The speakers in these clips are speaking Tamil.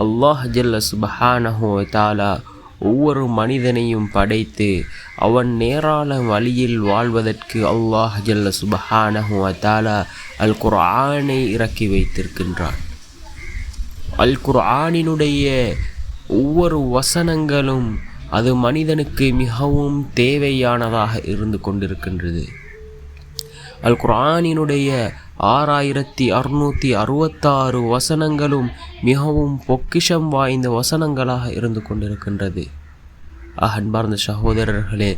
அல்லாஹ் ஜல்ல சுப்ஹானஹு வ தஆலா ஒவ்வொரு மனிதனையும் படைத்து அவன் நேரான வழியில் வாழ்வதற்கு அல்லாஹ் ஜல்ல சுப்ஹானஹு வ தஆலா அல் குர்ஆனை இறக்கி வைத்திருக்கின்றான். அல் குர்ஆனினுடைய ஒவ்வொரு வசனங்களும் அது மனிதனுக்கு மிகவும் தேவையானதாக இருந்து கொண்டிருக்கின்றது. அல் குர்ஆனினுடைய 6666 வசனங்களும் மிகவும் பொக்கிஷம் வாய்ந்த வசனங்களாக இருந்து கொண்டிருக்கின்றது. அன்பார்ந்த சகோதரர்களே,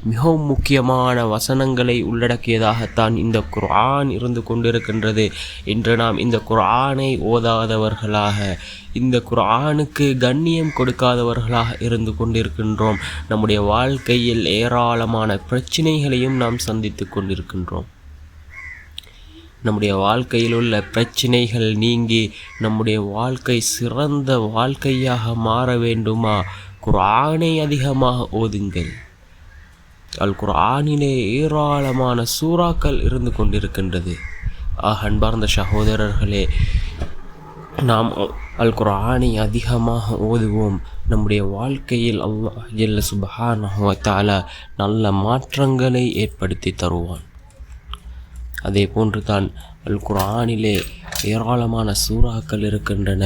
மிகவும் முக்கியமான வசனங்களை உள்ளடக்கியதாகத்தான் இந்த குர்ஆன் இருந்து கொண்டிருக்கின்றது. இன்று நாம் இந்த குர்ஆனை ஓதாதவர்களாக, இந்த குர்ஆனுக்கு கண்ணியம் கொடுக்காதவர்களாக இருந்து கொண்டிருக்கின்றோம். நம்முடைய வாழ்க்கையில் ஏராளமான பிரச்சினைகளையும் நாம் சந்தித்து கொண்டிருக்கின்றோம். நம்முடைய வாழ்க்கையில் உள்ள பிரச்சினைகள் நீங்கி நம்முடைய வாழ்க்கை சிறந்த வாழ்க்கையாக மாற வேண்டுமா? குர்ஆனை அதிகமாக ஓதுங்கள். அல் குர்ஆனிலே ஏராளமான சூறாக்கள் இருந்து கொண்டிருக்கின்றது. அன்பார்ந்த சகோதரர்களே, நாம் அல் குர்ஆனை அதிகமாக ஓதுவோம். நம்முடைய வாழ்க்கையில் அல்லாஹ் ஜல்ல சுப்ஹானஹு வ தஆலா நல்ல மாற்றங்களை ஏற்படுத்தி தருவான். அதே போன்று தான் அல் குர்ஆனிலே ஏராளமான சூறாக்கள் இருக்கின்றன.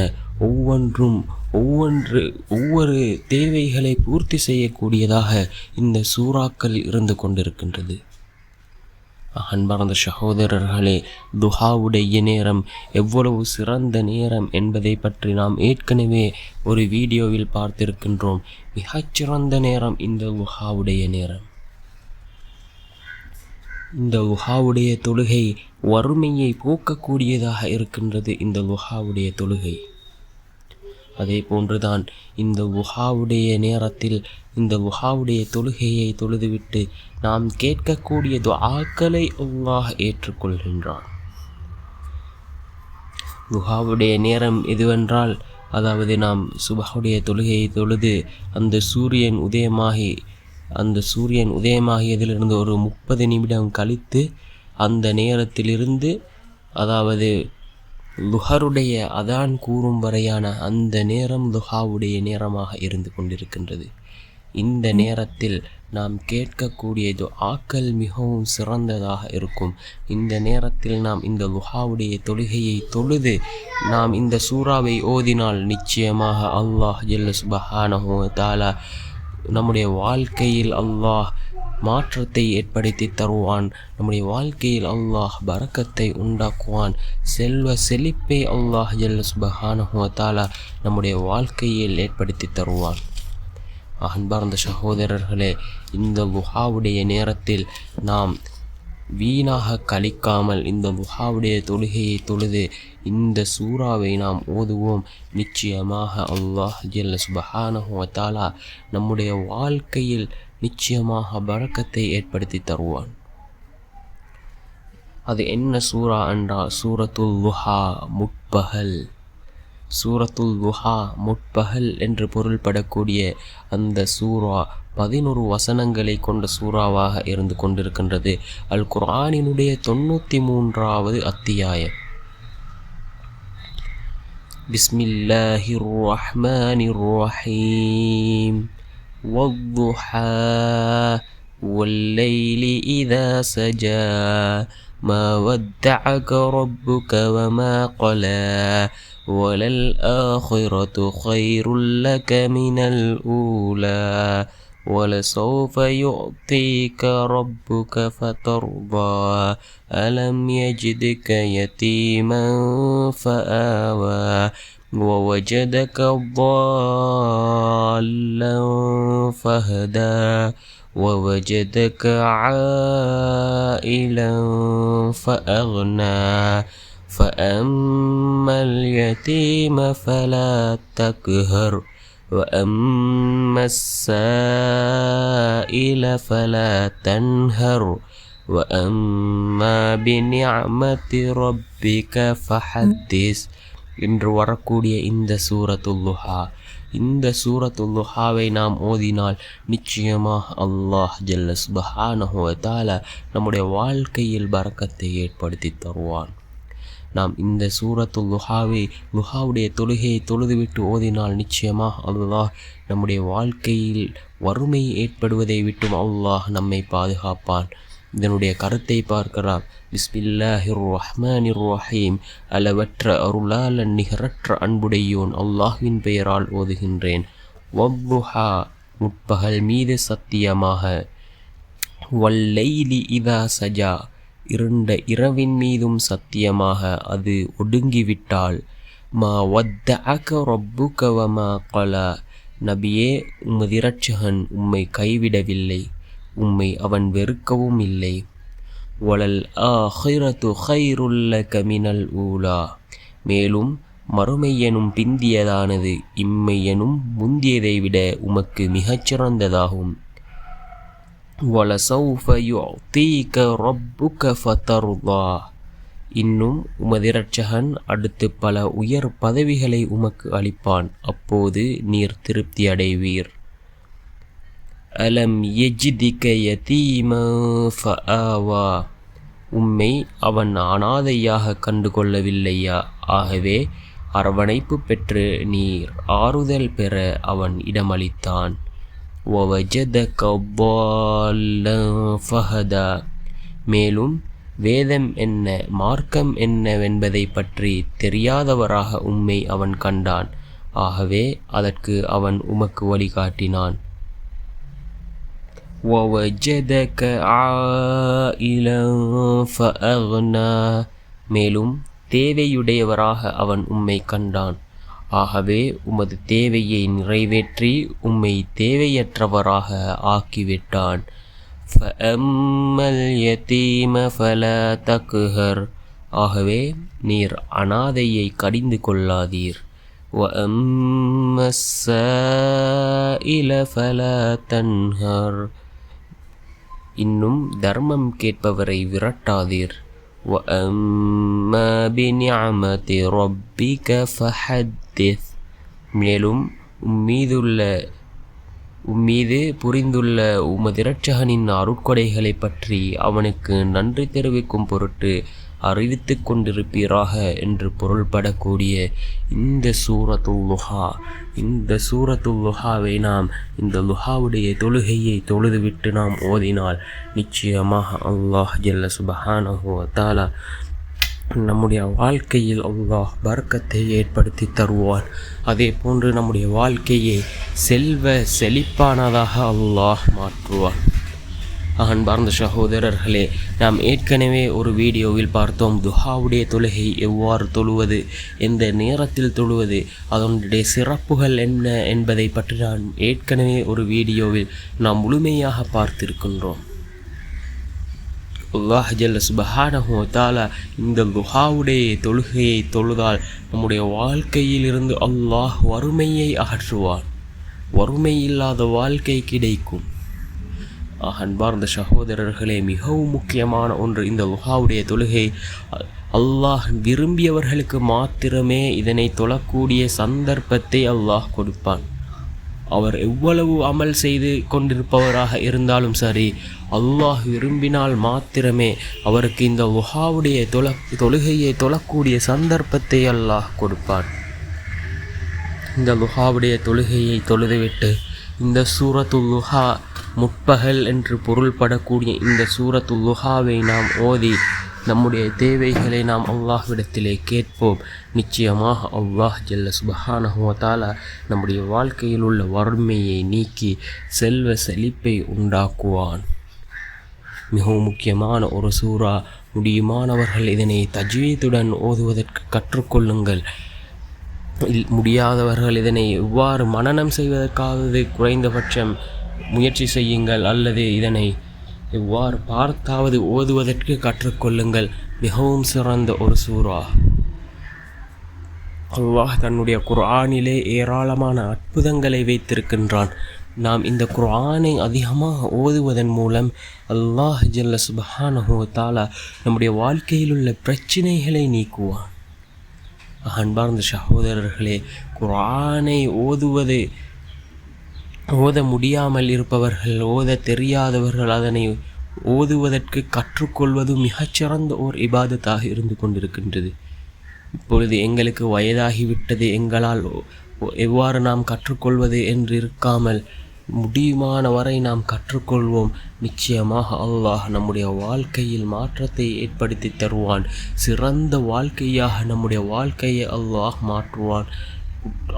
ஒவ்வொரு தேவைகளை பூர்த்தி செய்யக்கூடியதாக இந்த சூறாக்கள் இருந்து கொண்டிருக்கின்றது. அன்பார்ந்த சகோதரர்களே, துஹாவுடைய நேரம் எவ்வளவு சிறந்த நேரம் என்பதை பற்றி நாம் ஏற்கனவே ஒரு வீடியோவில் பார்த்திருக்கின்றோம். மிகச்சிறந்த நேரம் இந்த துஹாவுடைய நேரம். இந்த லுஹாவுடைய தொழுகை வறுமையை போக்கக்கூடியதாக இருக்கின்றது. இந்த லுஹாவுடைய தொழுகை அதே போன்றுதான் இந்த லுஹாவுடைய நேரத்தில் இந்த லுஹாவுடைய தொழுகையை தொழுதுவிட்டு நாம் கேட்கக்கூடிய துஆக்களை அல்லாஹ் ஏற்றுக்கொள்கின்றான். லுஹாவுடைய நேரம் எதுவென்றால், அதாவது நாம் சுபஹுடைய தொழுகையை தொழுது அந்த சூரியன் உதயமாகியதிலிருந்து ஒரு 30 நிமிடம் கழித்து அந்த நேரத்திலிருந்து, அதாவது லுஹருடைய அதான் கூறும் வரையான அந்த நேரம் லுஹாவுடைய நேரமாக இருந்து கொண்டிருக்கின்றது. இந்த நேரத்தில் நாம் கேட்கக்கூடிய துஆக்கள் மிகவும் சிறந்ததாக இருக்கும். இந்த நேரத்தில் நாம் இந்த லுஹாவுடைய தொழுகையை தொழுது நாம் இந்த சூறாவை ஓதினால் நிச்சயமாக அல்லாஹ் ஜல்ல சுப்ஹானஹு வ தஆலா நம்முடைய வாழ்க்கையில் அல்லாஹ் மாற்றத்தை ஏற்படுத்தி தருவான். நம்முடைய வாழ்க்கையில் அல்லாஹ் பரக்கத்தை உண்டாக்குவான். செல்வ செழிப்பை அல்லாஹ் ஜல்ல சுப்ஹானஹு வ தஆலா நம்முடைய வாழ்க்கையில் ஏற்படுத்தி தருவான். அன்பார்ந்த சகோதரர்களே, இந்த லுஹாவுடைய நேரத்தில் நாம் வீணாக கழிக்காமல் இந்த லுஹாவுடைய தொழுகையை தொழுது இந்த சூறாவை நாம் ஓதுவோம். நிச்சயமாக அல்லாஹ் ஜல்ல சுப்ஹானஹு வ தஆலா நம்முடைய வாழ்க்கையில் நிச்சயமாக பரக்கத்தை ஏற்படுத்தி தருவான். அது என்ன சூரா என்றால் சூரத்துல் லுஹா, முற்பகல். சூரத்துல் லுஹா, முற்பகல் என்று பொருள்படக்கூடிய அந்த சூரா 11 வசனங்களை கொண்ட சூறாவாக இருந்து கொண்டிருக்கின்றது. அல் குர்ஆனினுடைய 93வது அத்தியாயம். பிஸ்மில்லாஹிர் ரஹ்மானிர் ரஹீம். வத்துஹா வல்லைலி இதா சஜா மா வத்தஅக ரப்புக வமா கலா وَلَلْآخِرَةُ خَيْرٌ لَكَ مِنَ الْأُولَى وَلَسَوْفَ يُعْطِيكَ رَبُّكَ فَتَرْضَى أَلَمْ يَجِدْكَ يَتِيمًا فَآوَى وَوَجَدَكَ ضَالًّا فَهَدَى وَوَجَدَكَ عَائِلًا فَأَغْنَى فَأَمَّا الْيَتِيمَ فَلَا تَقْهَرْ وَأَمَّا السَّائِلَ فَلَا تَنْهَرْ وَأَمَّا بِنِعْمَةِ رَبِّكَ فَحَدِّثْ என்று வரக்கூடிய இந்த சூரத்துல் லுஹா, இந்த சூரத்துல் லுஹாவை நாம் ஓதினால் நிச்சயமாக அல்லாஹ் ஜல்ல சுப்ஹானஹு வ தஆலா நம்முடைய வாழ்க்கையில் பரக்கத்தை ஏற்படுத்தி தருவான். நாம் இந்த சூரத்துல் லுஹாவுடைய தொழுகையை தொழுதுவிட்டு ஓதினால் நிச்சயமாக அல்லாஹ் நம்முடைய வாழ்க்கையில் வறுமை ஏற்படுவதை விட்டும் அல்லாஹ் நம்மை பாதுகாப்பான். இதனுடைய கருத்தை பார்க்கலாம். பிஸ்மில்லாஹிர் ரஹ்மானிர் ரஹீம். அளவற்ற அருளாளன் நிகரற்ற அன்புடையோன் அல்லாஹ்வின் பெயரால் ஓதுகின்றேன். வத்துஹா முற்பகல் மீது சத்தியமாக. வல்லைலி இதா சஜா இருண்ட இரவின் மீதும் சத்தியமாக அது ஒடுங்கிவிட்டால். மா வத்தஅக ரப்புக வமா கலா. நபியே, உமது இரட்சகன் உம்மை கைவிடவில்லை, உம்மை அவன் வெறுக்கவும் இல்லை. வலல் ஆஹிரத்து கைருல் லக மினல் ஊலா. மேலும் மறுமை எனும் பிந்தியதானது இம்மை எனும் முந்தியதை விட உமக்கு மிகச்சிறந்ததாகும். வலசௌஃப யுஅதீக ரப்புக ஃபதர்தா. இன்னும் உமது இரட்சகன் அடுத்து பல உயர் பதவிகளை உமக்கு அளிப்பான், அப்போது நீர் திருப்தி அடைவீர். அலம் யஜிதிக யதீமன் ஃபஆவா. உம்மை அவன் அனாதையாக கண்டுகொள்ளவில்லையா? ஆகவே அரவணைப்பு பெற்று நீர் ஆறுதல் பெற அவன் இடமளித்தான். வவஜதக ضالًا ஃபஹதா. மேலும் வேதம் என்ன, மார்க்கம் என்னவென்பதை பற்றி தெரியாதவராக உம்மை அவன் கண்டான், ஆகவே அதற்கு அவன் உமக்கு வழிகாட்டினான். வவஜதக ஆயிலன் ஃபஅக்னா. மேலும் தேவையுடையவராக அவன் உம்மை கண்டான், ஆகவே உமது தேவையை நிறைவேற்றி உம்மை தேவையற்றவராக ஆக்கிவிட்டான். ஃபஅம்மல் யதீம ஃபலா தக்ஹர். ஆகவே நீர் அனாதையை கடிந்து கொள்ளாதீர். வஅம்மஸ் ஸாயில ஃபலா தன்ஹர். இன்னும் தர்மம் கேட்பவரை விரட்டாதீர். வஅம்மா பிநிஅமதி ரப்பிக ஃபஹத்திஸ். மேலும் உம்மீது புரிந்துள்ள உமது இரட்சகனின் அருட்கொடைகளை பற்றி அவனுக்கு நன்றி தெரிவிக்கும் பொருட்டு அறிவித்து கொண்டிருப்பீராக என்று பொருள்படக்கூடிய இந்த சூரத்துல் லுஹாவை நாம் இந்த லுஹாவுடைய தொழுகையை தொழுதுவிட்டு நாம் ஓதினால் நிச்சயமாக அல்லாஹ் ஜல்ல சுப்ஹானஹு வ தஆலா நம்முடைய வாழ்க்கையில் அல்லாஹ் பரக்கத்தை ஏற்படுத்தி தருவான். அதே போன்று நம்முடைய வாழ்க்கையை செல்வ செழிப்பானதாக அல்லாஹ் மாற்றுவான். அன்பார்ந்த சகோதரர்களே, நாம் ஏற்கனவே ஒரு வீடியோவில் பார்த்தோம் துஹாவுடைய தொழுகை எவ்வாறு தொழுவது, எந்த நேரத்தில் தொழுவது, அதனுடைய சிறப்புகள் என்ன என்பதை பற்றி நான் ஏற்கனவே ஒரு வீடியோவில் நாம் முழுமையாக பார்த்திருக்கின்றோம். அல்லாஹ் ஜல்ல சுப்ஹானஹு வ தஆலா இந்த துஹாவுடைய தொழுகையை தொழுதால் நம்முடைய வாழ்க்கையில் இருந்து அல்லாஹ் வறுமையை அகற்றுவான். வறுமை இல்லாத வாழ்க்கை கிடைக்கும். அன்பார்ந்த சகோதரர்களே, மிகவும் முக்கியமான ஒன்று இந்த துஹாவுடைய தொழுகை. அல்லாஹ் விரும்பியவர்களுக்கு மாத்திரமே இதனை தொழக்கூடிய சந்தர்ப்பத்தை அல்லாஹ் கொடுப்பான். அவர் எவ்வளவு அமல் செய்து கொண்டிருப்பவராக இருந்தாலும் சரி, அல்லாஹ் விரும்பினால் மாத்திரமே அவருக்கு இந்த துஹாவுடைய தொழுகையை தொழக்கூடிய சந்தர்ப்பத்தை அல்லாஹ் கொடுப்பான். இந்த துஹாவுடைய தொழுகையை தொழுதுவிட்டு இந்த சூரத்துல் லுஹா முற்பகல் என்று பொருள்படக்கூடிய இந்த சூரத்துல் லுஹாவை நாம் ஓதி நம்முடைய தேவைகளை நாம் அல்லாஹ்விடத்திலே கேட்போம். நிச்சயமாக அல்லாஹ் ஜல்ல சுப்ஹானஹு வ தஆலா நம்முடைய வாழ்க்கையில் உள்ள வறுமையை நீக்கி செல்வ செழிப்பை உண்டாக்குவான். மிகவும் முக்கியமான ஒரு சூரா. முடியுமானவர்கள் இதனை தஜ்வீதுடன் ஓதுவதற்கு கற்றுக்கொள்ளுங்கள். முடியாதவர்கள் இதனை எவ்வாறு மனனம் செய்வதற்காவது குறைந்தபட்சம் முயற்சி செய்யுங்கள், அல்லது இதனை எவ்வாறு பார்த்தாவது ஓதுவதற்கு கற்றுக்கொள்ளுங்கள். மிகவும் சிறந்த ஒரு சூரா. அல்லாஹ் தன்னுடைய குர்ஆனிலே ஏராளமான அற்புதங்களை வைத்திருக்கின்றான். நாம் இந்த குர்ஆனை அதிகமாக ஓதுவதன் மூலம் அல்லாஹ் ஜல்ல சுப்ஹானஹு வ தஆலா நம்முடைய வாழ்க்கையில் உள்ள பிரச்சினைகளை நீக்குவான். அன்பார்ந்த சகோதரர்களே, குர்ஆனை ஓத முடியாமல் இருப்பவர்கள், ஓத தெரியாதவர்கள் அதனை ஓதுவதற்கு கற்றுக்கொள்வது மிகச்சிறந்த ஓர் இபாதத்தாக இருந்து கொண்டிருக்கின்றது. இப்பொழுது எங்களுக்கு வயதாகிவிட்டது, எங்களால் எவ்வாறு நாம் கற்றுக்கொள்வது என்று இருக்காமல் முடியுமான வரை நாம் கற்றுக்கொள்வோம். நிச்சயமாக அல்லாஹ் நம்முடைய வாழ்க்கையில் மாற்றத்தை ஏற்படுத்தி தருவான். சிறந்த வாழ்க்கையாக நம்முடைய வாழ்க்கையை அல்லாஹ் மாற்றுவான்.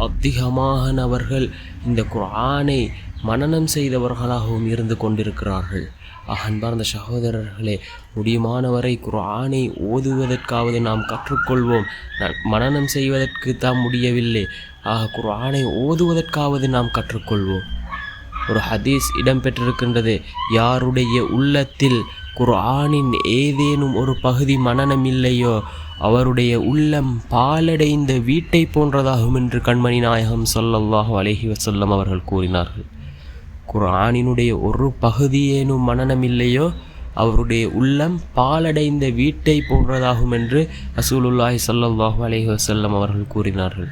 அதிகமானவர்கள் இந்த குர்ஆனை மனனம் செய்தவர்களாகவும் இருந்து கொண்டிருக்கிறார்கள். அன்பார்ந்த சகோதரர்களே, முடியுமானவரை குர்ஆனை ஓதுவதற்காவது நாம் கற்றுக்கொள்வோம். மனனம் செய்வதற்கு தான் முடியவில்லை, குர்ஆனை ஓதுவதற்காவது நாம் கற்றுக்கொள்வோம். ஒரு ஹதீஸ் இடம்பெற்றிருக்கின்றது, யாருடைய உள்ளத்தில் குர்ஆனின் ஏதேனும் ஒரு பகுதி மனனம் இல்லையோ அவருடைய உள்ளம் பாலடைந்த வீட்டை போன்றதாகும் என்று கண்மணி நாயகம் ஸல்லல்லாஹு அலைஹி வஸல்லம் அவர்கள் கூறினார்கள். குர்ஆனினுடைய ஒரு பகுதியேனும் மனனம் இல்லையோ அவருடைய உள்ளம் பாலடைந்த வீட்டை போன்றதாகும் என்று ரசூலுல்லாஹி ஸல்லல்லாஹு அலைஹி வஸல்லம் அவர்கள் கூறினார்கள்.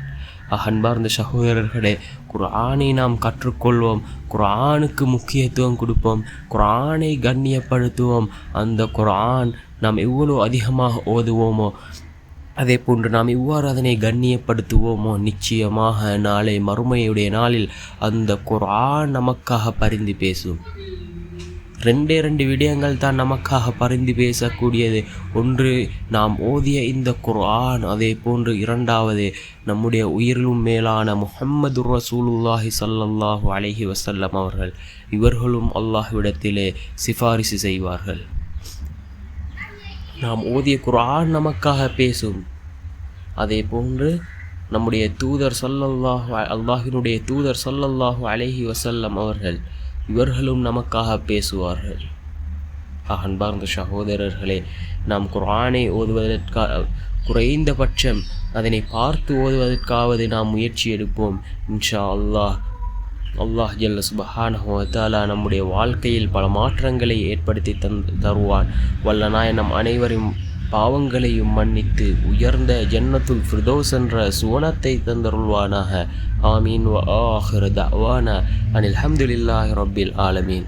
அன்பார்ந்த சகோதரர்களே, குர்ஆனை நாம் கற்றுக்கொள்வோம், குர்ஆனுக்கு முக்கியத்துவம் கொடுப்போம், குர்ஆனை கண்ணியப்படுத்துவோம். அந்த குர்ஆன் நாம் எவ்வளோ அதிகமாக ஓதுவோமோ அதே போன்று நாம் இவ்வாறு அதனை கண்ணியப்படுத்துவோமோ நிச்சயமாக நாளை மறுமையுடைய நாளில் அந்த குர்ஆன் நமக்காக பரிந்து பேசும். ரெண்டு விடயங்கள் தான் நமக்காக பரிந்து பேசக்கூடியது. ஒன்று, நாம் ஓதிய இந்த குர்ஆன். அதே போன்று இரண்டாவது, நம்முடைய உயிரிலும் மேலான முஹம்மது ரசூலுல்லாஹி ஸல்லல்லாஹு அலைஹி வஸல்லம் அவர்கள். இவர்களும் அல்லாஹ்விடத்திலே சிபாரிசு செய்வார்கள். நாம் ஓதிய குர்ஆன் நமக்காக பேசும். அதே போன்று நம்முடைய தூதர் அல்லாஹ்வினுடைய தூதர் ஸல்லல்லாஹு அலைஹி வஸல்லம் அவர்கள் இவர்களும் நமக்காக பேசுவார்கள். அன்பார்ந்த சகோதரர்களே, நாம் குர்ஆனை ஓதுவதற்காக குறைந்தபட்சம் அதனை பார்த்து ஓதுவதற்காவது நாம் முயற்சி எடுப்போம். இன்ஷா அல்லாஹ் ஜல்ல சுப்ஹானஹு வ தஆலா நம்முடைய வாழ்க்கையில் பல மாற்றங்களை ஏற்படுத்தி தருவான். வல்ல நாயன் நம் அனைவரும் பாவங்களையும் மன்னித்து உயர்ந்த ஜன்னத்துல் ஃபிர்தௌஸ் என்ற சுவனத்தை தந்தருள்வானாக. ஆமீன். வ ஆஹிரு தஅவானா அனில் ஹம்துலில்லாஹி ரப்பில் ஆலமீன்.